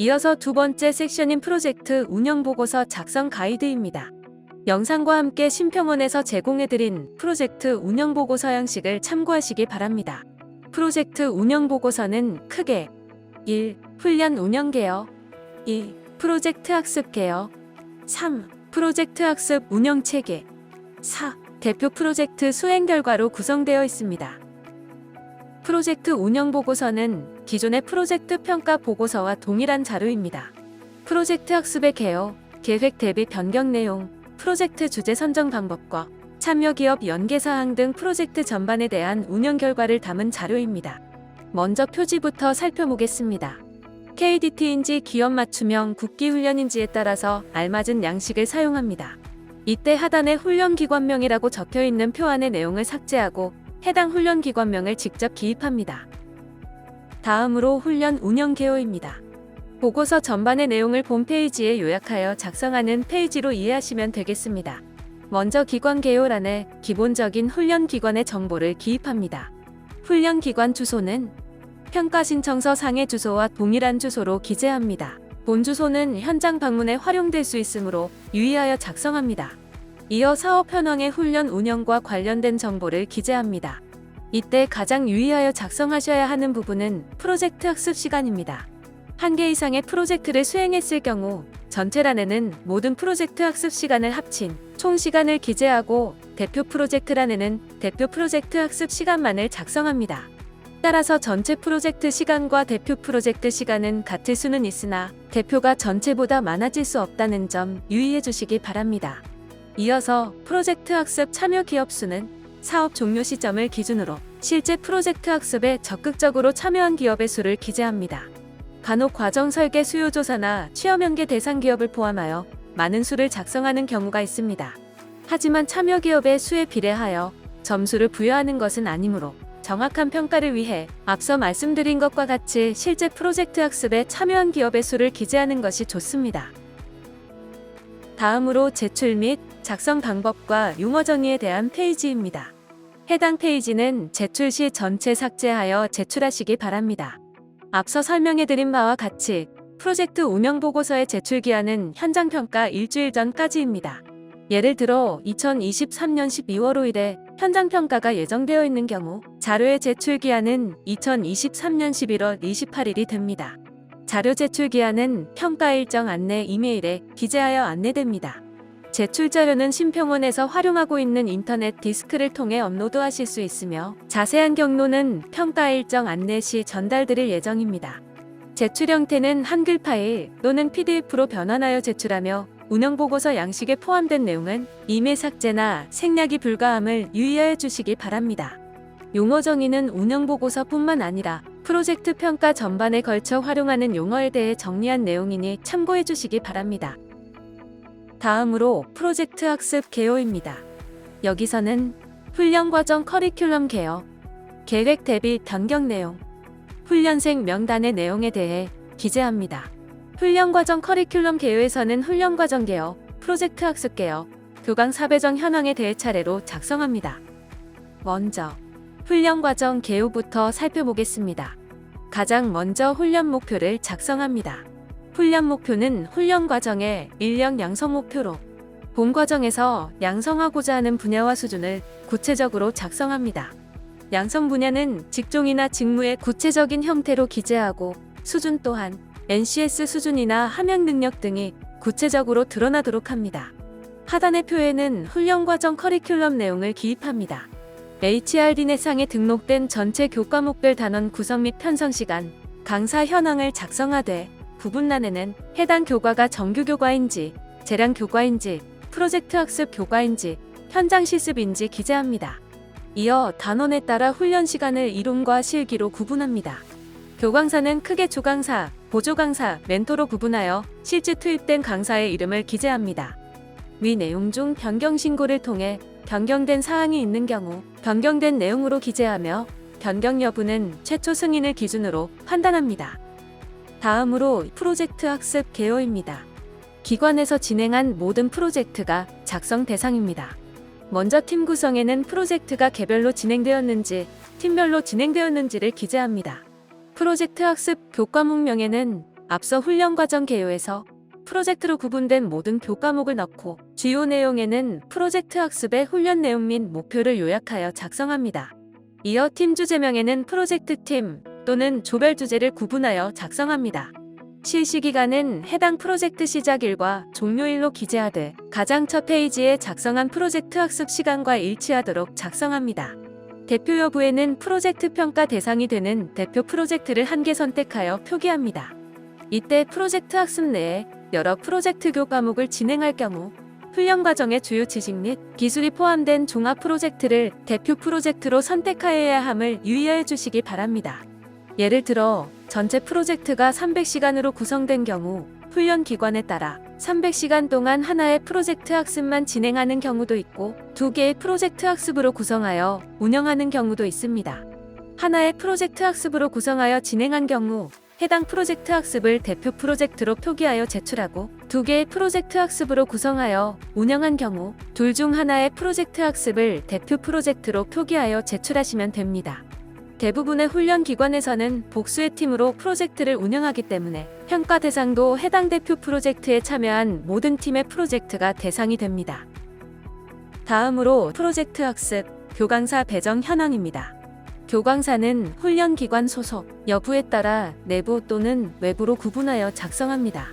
이어서 두 번째 섹션인 프로젝트 운영보고서 작성 가이드입니다. 영상과 함께 심평원에서 제공해드린 프로젝트 운영보고서 양식을 참고하시기 바랍니다. 프로젝트 운영보고서는 크게 1. 훈련 운영계획 2. 프로젝트 학습계획 3. 프로젝트 학습 운영체계 4. 대표 프로젝트 수행 결과로 구성되어 있습니다. 프로젝트 운영보고서는 기존의 프로젝트 평가 보고서와 동일한 자료입니다. 프로젝트 학습의 개요, 계획 대비 변경 내용, 프로젝트 주제 선정 방법과 참여 기업 연계 사항 등 프로젝트 전반에 대한 운영 결과를 담은 자료입니다. 먼저 표지부터 살펴보겠습니다. KDT인지 기업 맞춤형 국기 훈련인지에 따라서 알맞은 양식을 사용합니다. 이때 하단에 훈련기관명이라고 적혀있는 표 안의 내용을 삭제하고 해당 훈련기관명을 직접 기입합니다. 다음으로 훈련 운영 개요입니다. 보고서 전반의 내용을 본 페이지에 요약하여 작성하는 페이지로 이해하시면 되겠습니다. 먼저 기관 개요란에 기본적인 훈련기관의 정보를 기입합니다. 훈련기관 주소는 평가 신청서 상의 주소와 동일한 주소로 기재합니다. 본 주소는 현장 방문에 활용될 수 있으므로 유의하여 작성합니다. 이어 사업 현황의 훈련 운영과 관련된 정보를 기재합니다. 이때 가장 유의하여 작성하셔야 하는 부분은 프로젝트 학습 시간입니다. 1개 이상의 프로젝트를 수행했을 경우 전체란에는 모든 프로젝트 학습 시간을 합친 총 시간을 기재하고 대표 프로젝트란에는 대표 프로젝트 학습 시간만을 작성합니다. 따라서 전체 프로젝트 시간과 대표 프로젝트 시간은 같을 수는 있으나 대표가 전체보다 많아질 수 없다는 점 유의해 주시기 바랍니다. 이어서 프로젝트 학습 참여 기업 수는 사업 종료 시점을 기준으로 실제 프로젝트 학습에 적극적으로 참여한 기업의 수를 기재합니다. 간혹 과정 설계 수요 조사나 취업 연계 대상 기업을 포함하여 많은 수를 작성하는 경우가 있습니다. 하지만 참여 기업의 수에 비례하여 점수를 부여하는 것은 아니므로 정확한 평가를 위해 앞서 말씀드린 것과 같이 실제 프로젝트 학습에 참여한 기업의 수를 기재하는 것이 좋습니다. 다음으로 제출 및 작성 방법과 용어 정의에 대한 페이지입니다. 해당 페이지는 제출 시 전체 삭제하여 제출하시기 바랍니다. 앞서 설명해드린 바와 같이 프로젝트 운영보고서의 제출기한은 현장평가 일주일 전까지입니다. 예를 들어 2023년 12월 5일에 현장평가가 예정되어 있는 경우 자료의 제출기한은 2023년 11월 28일이 됩니다. 자료 제출기한은 평가 일정 안내 이메일에 기재하여 안내됩니다. 제출 자료는 심평원에서 활용하고 있는 인터넷 디스크를 통해 업로드하실 수 있으며 자세한 경로는 평가 일정 안내 시 전달드릴 예정입니다. 제출 형태는 한글 파일 또는 PDF로 변환하여 제출하며 운영보고서 양식에 포함된 내용은 임의 삭제나 생략이 불가함을 유의하여 주시기 바랍니다. 용어 정의는 운영보고서뿐만 아니라 프로젝트 평가 전반에 걸쳐 활용하는 용어에 대해 정리한 내용이니 참고해 주시기 바랍니다. 다음으로 프로젝트 학습 개요입니다. 여기서는 훈련 과정 커리큘럼 개요, 계획 대비 변경 내용, 훈련생 명단의 내용에 대해 기재합니다. 훈련 과정 커리큘럼 개요에서는 훈련 과정 개요, 프로젝트 학습 개요, 교강 사배정 현황에 대해 차례로 작성합니다. 먼저 훈련 과정 개요부터 살펴보겠습니다. 가장 먼저 훈련 목표를 작성합니다. 훈련 목표는 훈련 과정의 인력 양성 목표로 본 과정에서 양성하고자 하는 분야와 수준을 구체적으로 작성합니다. 양성 분야는 직종이나 직무의 구체적인 형태로 기재하고 수준 또한 NCS 수준이나 함양 능력 등이 구체적으로 드러나도록 합니다. 하단의 표에는 훈련 과정 커리큘럼 내용을 기입합니다. HRD넷상에 등록된 전체 교과목별 단원 구성 및 편성 시간, 강사 현황을 작성하되 부분란에는 해당 교과가 정규 교과인지, 재량 교과인지, 프로젝트 학습 교과인지, 현장 실습인지 기재합니다. 이어 단원에 따라 훈련 시간을 이론과 실기로 구분합니다. 교강사는 크게 조강사, 보조강사, 멘토로 구분하여 실제 투입된 강사의 이름을 기재합니다. 위 내용 중 변경 신고를 통해 변경된 사항이 있는 경우 변경된 내용으로 기재하며 변경 여부는 최초 승인을 기준으로 판단합니다. 다음으로 프로젝트 학습 개요입니다. 기관에서 진행한 모든 프로젝트가 작성 대상입니다. 먼저 팀 구성에는 프로젝트가 개별로 진행되었는지, 팀별로 진행되었는지를 기재합니다. 프로젝트 학습 교과목명에는 앞서 훈련 과정 개요에서 프로젝트로 구분된 모든 교과목을 넣고 주요 내용에는 프로젝트 학습의 훈련 내용 및 목표를 요약하여 작성합니다. 이어 팀 주제명에는 프로젝트 팀 또는 조별 주제를 구분하여 작성합니다. 실시 기간은 해당 프로젝트 시작일과 종료일로 기재하되 가장 첫 페이지에 작성한 프로젝트 학습 시간과 일치하도록 작성합니다. 대표 여부에는 프로젝트 평가 대상이 되는 대표 프로젝트를 한 개 선택하여 표기합니다. 이때 프로젝트 학습 내에 여러 프로젝트 교과목을 진행할 경우 훈련 과정의 주요 지식 및 기술이 포함된 종합 프로젝트를 대표 프로젝트로 선택하여야 함을 유의하여 주시기 바랍니다. 예를 들어 전체 프로젝트가 300시간으로 구성된 경우 훈련 기관에 따라 300시간 동안 하나의 프로젝트 학습만 진행하는 경우도 있고 2개의 프로젝트 학습으로 구성하여 운영하는 경우도 있습니다. 하나의 프로젝트 학습으로 구성하여 진행한 경우 해당 프로젝트 학습을 대표 프로젝트로 표기하여 제출하고 2개의 프로젝트 학습으로 구성하여 운영한 경우 둘 중 하나의 프로젝트 학습을 대표 프로젝트로 표기하여 제출하시면 됩니다. 대부분의 훈련 기관에서는 복수의 팀으로 프로젝트를 운영하기 때문에 평가 대상도 해당 대표 프로젝트에 참여한 모든 팀의 프로젝트가 대상이 됩니다. 다음으로 프로젝트 학습, 교강사 배정 현황입니다. 교강사는 훈련 기관 소속 여부에 따라 내부 또는 외부로 구분하여 작성합니다.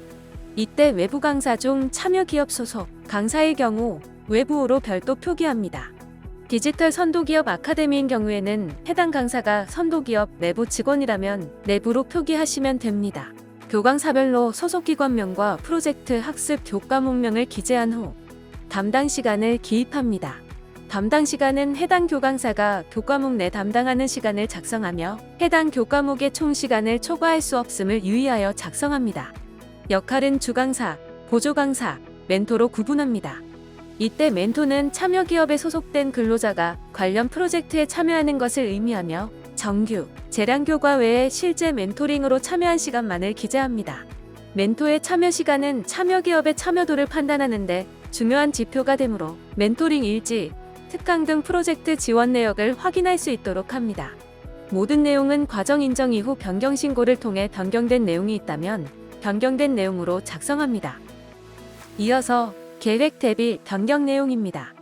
이때 외부 강사 중 참여 기업 소속 강사의 경우 외부로 별도 표기합니다. 디지털 선도기업 아카데미인 경우에는 해당 강사가 선도기업 내부 직원이라면 내부로 표기하시면 됩니다. 교강사별로 소속기관명과 프로젝트 학습 교과목명을 기재한 후 담당 시간을 기입합니다. 담당 시간은 해당 교강사가 교과목 내 담당하는 시간을 작성하며 해당 교과목의 총 시간을 초과할 수 없음을 유의하여 작성합니다. 역할은 주강사, 보조강사, 멘토로 구분합니다. 이때 멘토는 참여 기업에 소속된 근로자가 관련 프로젝트에 참여하는 것을 의미하며 정규, 재량교과 외에 실제 멘토링으로 참여한 시간만을 기재합니다. 멘토의 참여 시간은 참여 기업의 참여도를 판단하는 데 중요한 지표가 되므로 멘토링 일지, 특강 등 프로젝트 지원 내역을 확인할 수 있도록 합니다. 모든 내용은 과정 인정 이후 변경 신고를 통해 변경된 내용이 있다면 변경된 내용으로 작성합니다. 이어서 계획 대비 변경 내용입니다.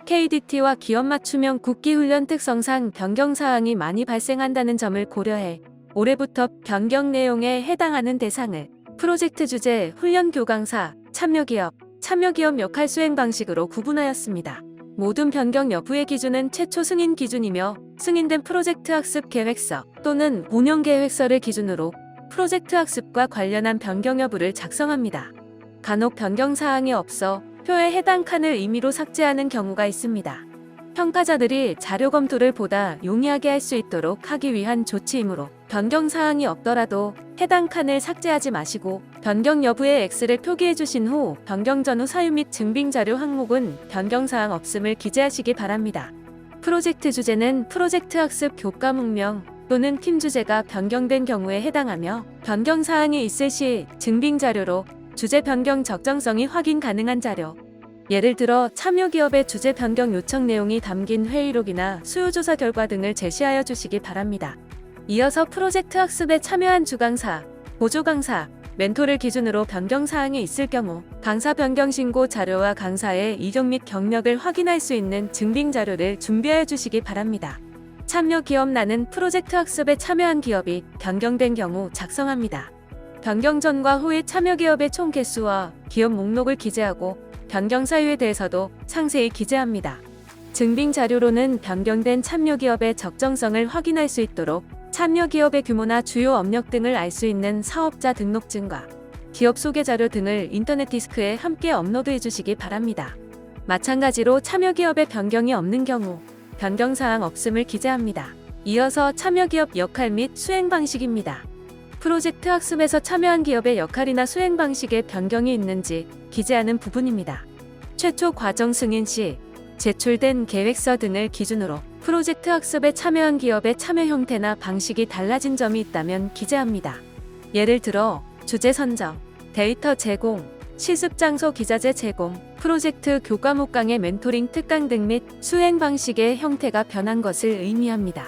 KDT와 기업 맞춤형 국기 훈련 특성상 변경 사항이 많이 발생한다는 점을 고려해 올해부터 변경 내용에 해당하는 대상을 프로젝트 주제, 훈련 교강사, 참여기업 역할 수행 방식으로 구분하였습니다. 모든 변경 여부의 기준은 최초 승인 기준이며 승인된 프로젝트 학습 계획서 또는 운영 계획서를 기준으로 프로젝트 학습과 관련한 변경 여부를 작성합니다. 간혹 변경 사항이 없어 표에 해당 칸을 임의로 삭제하는 경우가 있습니다. 평가자들이 자료 검토를 보다 용이하게 할 수 있도록 하기 위한 조치이므로 변경 사항이 없더라도 해당 칸을 삭제하지 마시고 변경 여부의 X를 표기해 주신 후 변경 전후 사유 및 증빙 자료 항목은 변경 사항 없음을 기재하시기 바랍니다. 프로젝트 주제는 프로젝트 학습 교과목명 또는 팀 주제가 변경된 경우에 해당하며 변경 사항이 있을 시 증빙 자료로 주제 변경 적정성이 확인 가능한 자료, 예를 들어 참여 기업의 주제 변경 요청 내용이 담긴 회의록이나 수요조사 결과 등을 제시하여 주시기 바랍니다. 이어서 프로젝트 학습에 참여한 주강사, 보조강사, 멘토를 기준으로 변경 사항이 있을 경우 강사 변경 신고 자료와 강사의 이력 및 경력을 확인할 수 있는 증빙 자료를 준비하여 주시기 바랍니다. 참여 기업란은 프로젝트 학습에 참여한 기업이 변경된 경우 작성합니다. 변경 전과 후의 참여 기업의 총 개수와 기업 목록을 기재하고 변경 사유에 대해서도 상세히 기재합니다. 증빙 자료로는 변경된 참여 기업의 적정성을 확인할 수 있도록 참여 기업의 규모나 주요 업력 등을 알 수 있는 사업자 등록증과 기업 소개 자료 등을 인터넷 디스크에 함께 업로드해 주시기 바랍니다. 마찬가지로 참여 기업의 변경이 없는 경우 변경 사항 없음을 기재합니다. 이어서 참여 기업 역할 및 수행 방식입니다. 프로젝트 학습에서 참여한 기업의 역할이나 수행 방식에 변경이 있는지 기재하는 부분입니다. 최초 과정 승인 시 제출된 계획서 등을 기준으로 프로젝트 학습에 참여한 기업의 참여 형태나 방식이 달라진 점이 있다면 기재합니다. 예를 들어 주제 선정, 데이터 제공, 실습 장소 기자재 제공, 프로젝트 교과목 강의 멘토링 특강 등 및 수행 방식의 형태가 변한 것을 의미합니다.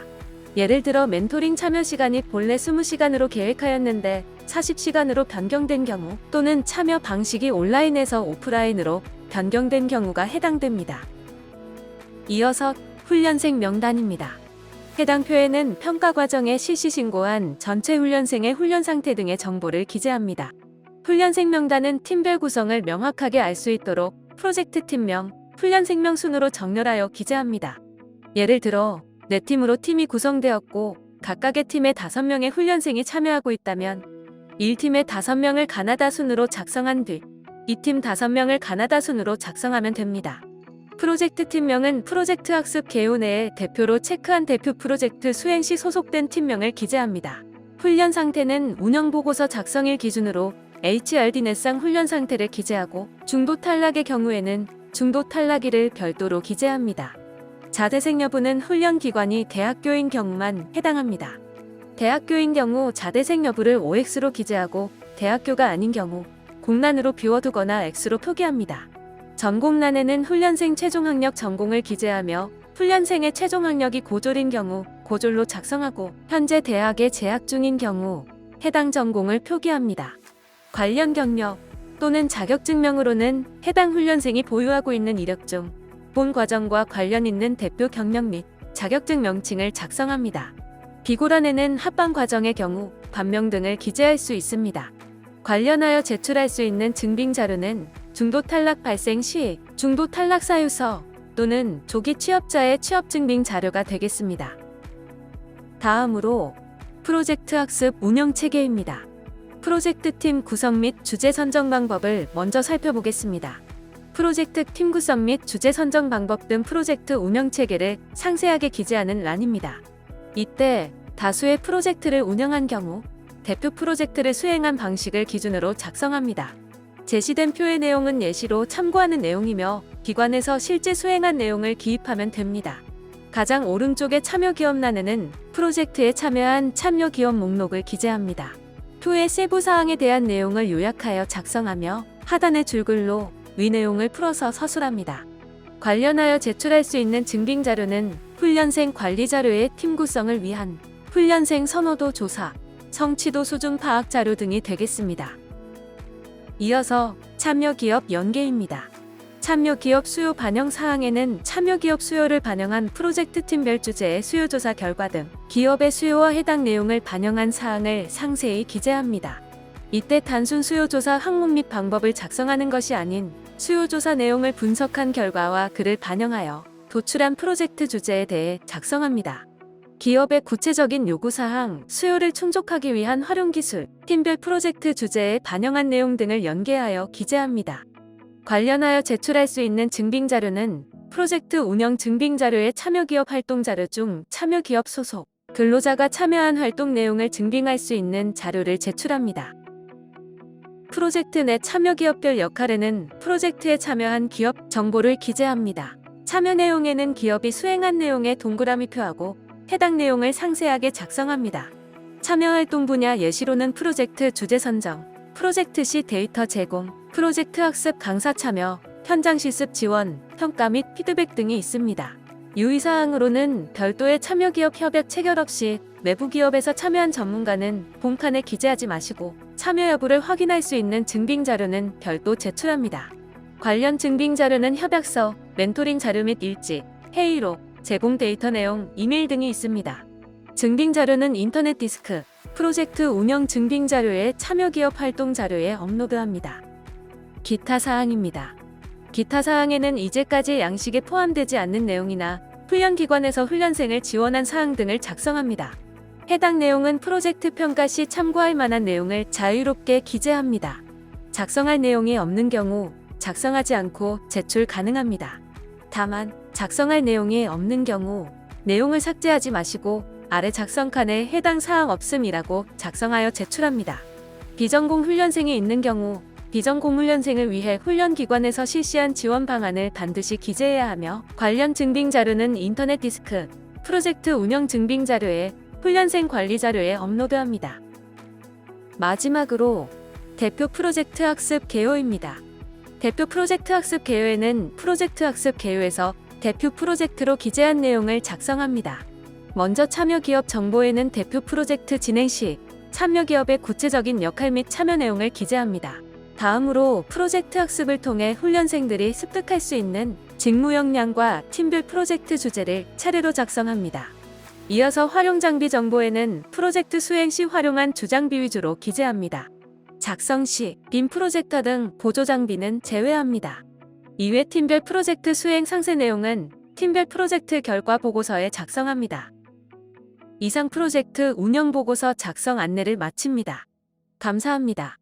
예를 들어 멘토링 참여 시간이 본래 20시간으로 계획하였는데 40시간으로 변경된 경우 또는 참여 방식이 온라인에서 오프라인으로 변경된 경우가 해당됩니다. 이어서 훈련생 명단입니다. 해당 표에는 평가 과정에 실시 신고한 전체 훈련생의 훈련 상태 등의 정보를 기재합니다. 훈련생 명단은 팀별 구성을 명확하게 알 수 있도록 프로젝트 팀명, 훈련생명 순으로 정렬하여 기재합니다. 예를 들어 4팀으로 팀이 구성되었고 각각의 팀에 5명의 훈련생이 참여하고 있다면 1팀에 5명을 가나다 순으로 작성한 뒤 2팀 5명을 가나다 순으로 작성하면 됩니다. 프로젝트 팀명은 프로젝트 학습 개요 내에 대표로 체크한 대표 프로젝트 수행 시 소속된 팀명을 기재합니다. 훈련 상태는 운영보고서 작성일 기준으로 HRD 내상 훈련 상태를 기재하고 중도 탈락의 경우에는 중도 탈락일을 별도로 기재합니다. 자대생 여부는 훈련 기관이 대학교인 경우만 해당합니다. 대학교인 경우 자대생 여부를 OX로 기재하고 대학교가 아닌 경우 공란으로 비워두거나 X로 표기합니다. 전공란에는 훈련생 최종학력 전공을 기재하며 훈련생의 최종학력이 고졸인 경우 고졸로 작성하고 현재 대학에 재학 중인 경우 해당 전공을 표기합니다. 관련 경력 또는 자격증명으로는 해당 훈련생이 보유하고 있는 이력 중 본 과정과 관련 있는 대표 경력 및 자격증 명칭을 작성합니다. 비고란에는 합방 과정의 경우 반명 등을 기재할 수 있습니다. 관련하여 제출할 수 있는 증빙 자료는 중도 탈락 발생 시 중도 탈락 사유서 또는 조기 취업자의 취업 증빙 자료가 되겠습니다. 다음으로 프로젝트 학습 운영 체계입니다. 프로젝트 팀 구성 및 주제 선정 방법을 먼저 살펴보겠습니다. 프로젝트 팀 구성 및 주제 선정 방법 등 프로젝트 운영 체계를 상세하게 기재하는 란입니다. 이때 다수의 프로젝트를 운영한 경우 대표 프로젝트를 수행한 방식을 기준으로 작성합니다. 제시된 표의 내용은 예시로 참고하는 내용이며 기관에서 실제 수행한 내용을 기입하면 됩니다. 가장 오른쪽의 참여 기업란에는 프로젝트에 참여한 참여 기업 목록을 기재합니다. 표의 세부 사항에 대한 내용을 요약하여 작성하며 하단의 줄글로 위 내용을 풀어서 서술합니다. 관련하여 제출할 수 있는 증빙 자료는 훈련생 관리 자료의 팀 구성을 위한 훈련생 선호도 조사, 성취도 수준 파악 자료 등이 되겠습니다. 이어서 참여기업 연계입니다. 참여기업 수요 반영 사항에는 참여기업 수요를 반영한 프로젝트 팀별 주제의 수요조사 결과 등 기업의 수요와 해당 내용을 반영한 사항을 상세히 기재합니다. 이때 단순 수요조사 항목 및 방법을 작성하는 것이 아닌 수요조사 내용을 분석한 결과와 그를 반영하여 도출한 프로젝트 주제에 대해 작성합니다. 기업의 구체적인 요구사항, 수요를 충족하기 위한 활용기술, 팀별 프로젝트 주제에 반영한 내용 등을 연계하여 기재합니다. 관련하여 제출할 수 있는 증빙자료는 프로젝트 운영 증빙자료의 참여기업 활동자료 중 참여기업 소속, 근로자가 참여한 활동 내용을 증빙할 수 있는 자료를 제출합니다. 프로젝트 내 참여기업별 역할에는 프로젝트에 참여한 기업 정보를 기재합니다. 참여 내용에는 기업이 수행한 내용에 동그라미 표하고 해당 내용을 상세하게 작성합니다. 참여활동 분야 예시로는 프로젝트 주제 선정, 프로젝트 시 데이터 제공, 프로젝트 학습 강사 참여, 현장 실습 지원, 평가 및 피드백 등이 있습니다. 유의사항으로는 별도의 참여기업 협약 체결 없이 외부 기업에서 참여한 전문가는 본칸에 기재하지 마시고 참여 여부를 확인할 수 있는 증빙자료는 별도 제출합니다. 관련 증빙자료는 협약서, 멘토링 자료 및 일지, 회의록, 제공 데이터 내용, 이메일 등이 있습니다. 증빙자료는 인터넷 디스크, 프로젝트 운영 증빙자료의 참여기업 활동 자료에 업로드합니다. 기타 사항입니다. 기타 사항에는 이제까지 양식에 포함되지 않는 내용이나 훈련기관에서 훈련생을 지원한 사항 등을 작성합니다. 해당 내용은 프로젝트 평가 시 참고할 만한 내용을 자유롭게 기재합니다. 작성할 내용이 없는 경우 작성하지 않고 제출 가능합니다. 다만 작성할 내용이 없는 경우 내용을 삭제하지 마시고 아래 작성칸에 해당 사항 없음이라고 작성하여 제출합니다. 비전공 훈련생이 있는 경우 비전공 훈련생을 위해 훈련기관에서 실시한 지원 방안을 반드시 기재해야 하며 관련 증빙 자료는 인터넷 디스크, 프로젝트 운영 증빙 자료에 훈련생 관리 자료에 업로드합니다. 마지막으로 대표 프로젝트 학습 개요입니다. 대표 프로젝트 학습 개요에는 프로젝트 학습 개요에서 대표 프로젝트로 기재한 내용을 작성합니다. 먼저 참여 기업 정보에는 대표 프로젝트 진행 시 참여 기업의 구체적인 역할 및 참여 내용을 기재합니다. 다음으로 프로젝트 학습을 통해 훈련생들이 습득할 수 있는 직무 역량과 팀별 프로젝트 주제를 차례로 작성합니다. 이어서 활용 장비 정보에는 프로젝트 수행 시 활용한 주장비 위주로 기재합니다. 작성 시 빔 프로젝터 등 보조 장비는 제외합니다. 이외 팀별 프로젝트 수행 상세 내용은 팀별 프로젝트 결과 보고서에 작성합니다. 이상 프로젝트 운영 보고서 작성 안내를 마칩니다. 감사합니다.